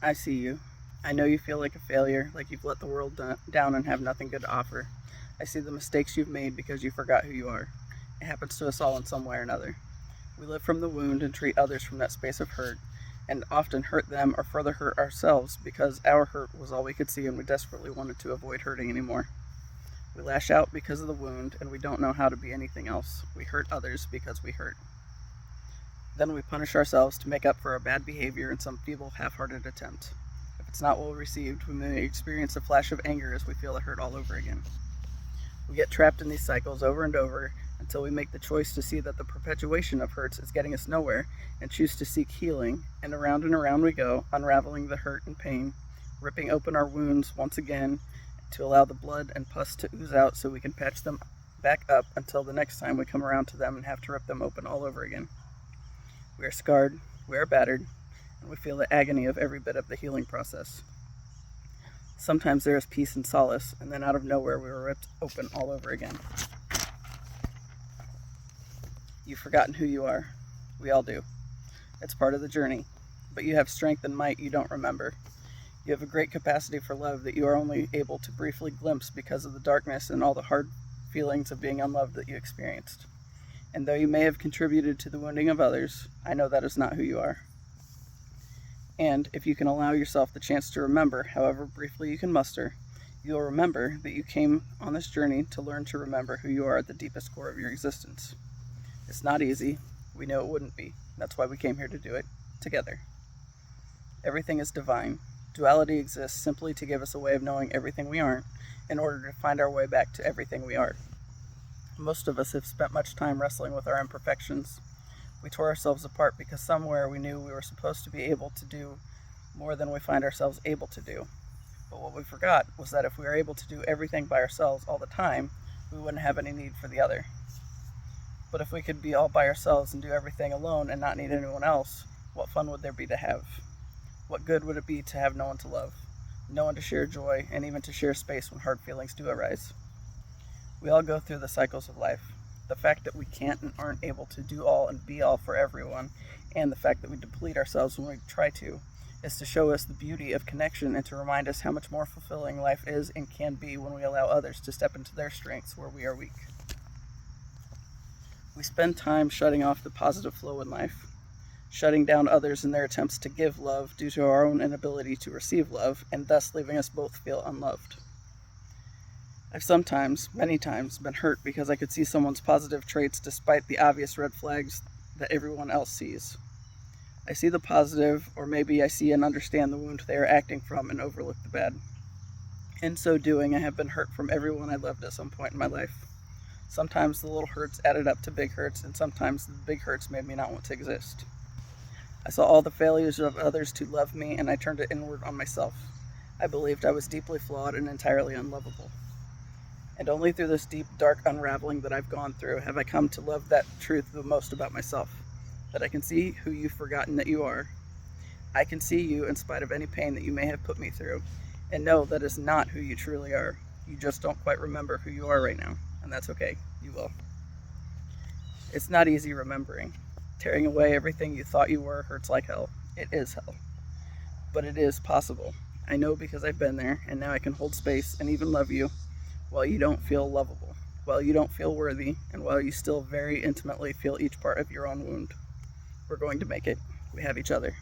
I see you. I know you feel like a failure, like you've let the world down and have nothing good to offer. I see the mistakes you've made because you forgot who you are. It happens to us all in some way or another. We live from the wound and treat others from that space of hurt, and often hurt them or further hurt ourselves because our hurt was all we could see and we desperately wanted to avoid hurting anymore. We lash out because of the wound and we don't know how to be anything else. We hurt others because we hurt. Then we punish ourselves to make up for our bad behavior in some feeble, half hearted attempt. If it's not well received, we may experience a flash of anger as we feel the hurt all over again. We get trapped in these cycles over and over until we make the choice to see that the perpetuation of hurts is getting us nowhere and choose to seek healing, and around we go, unraveling the hurt and pain, ripping open our wounds once again to allow the blood and pus to ooze out so we can patch them back up until the next time we come around to them and have to rip them open all over again. We are scarred, we are battered, and we feel the agony of every bit of the healing process. Sometimes there is peace and solace, and then out of nowhere we were ripped open all over again. You've forgotten who you are. We all do. It's part of the journey. But you have strength and might you don't remember. You have a great capacity for love that you are only able to briefly glimpse because of the darkness and all the hard feelings of being unloved that you experienced. And though you may have contributed to the wounding of others, I know that is not who you are. And if you can allow yourself the chance to remember, however briefly you can muster, you'll remember that you came on this journey to learn to remember who you are at the deepest core of your existence. It's not easy. We know it wouldn't be. That's why we came here to do it together. Everything is divine. Duality exists simply to give us a way of knowing everything we aren't in order to find our way back to everything we are. Most of us have spent much time wrestling with our imperfections. We tore ourselves apart because somewhere we knew we were supposed to be able to do more than we find ourselves able to do. But what we forgot was that if we were able to do everything by ourselves all the time, we wouldn't have any need for the other. But if we could be all by ourselves and do everything alone and not need anyone else, what fun would there be to have? What good would it be to have no one to love, no one to share joy, and even to share space when hard feelings do arise? We all go through the cycles of life. The fact that we can't and aren't able to do all and be all for everyone, and the fact that we deplete ourselves when we try to, is to show us the beauty of connection and to remind us how much more fulfilling life is and can be when we allow others to step into their strengths where we are weak. We spend time shutting off the positive flow in life, shutting down others in their attempts to give love due to our own inability to receive love, and thus leaving us both feel unloved. I've sometimes, many times, been hurt because I could see someone's positive traits despite the obvious red flags that everyone else sees. I see the positive, or maybe I see and understand the wound they are acting from and overlook the bad. In so doing, I have been hurt from everyone I loved at some point in my life. Sometimes the little hurts added up to big hurts, and sometimes the big hurts made me not want to exist. I saw all the failures of others to love me, and I turned it inward on myself. I believed I was deeply flawed and entirely unlovable. And only through this deep, dark unraveling that I've gone through have I come to love that truth the most about myself, that I can see who you've forgotten that you are. I can see you in spite of any pain that you may have put me through, and know that is not who you truly are. You just don't quite remember who you are right now, and that's okay. You will. It's not easy remembering. Tearing away everything you thought you were hurts like hell. It is hell. But it is possible. I know because I've been there, and now I can hold space and even love you while you don't feel lovable, while you don't feel worthy, and while you still very intimately feel each part of your own wound. We're going to make it. We have each other.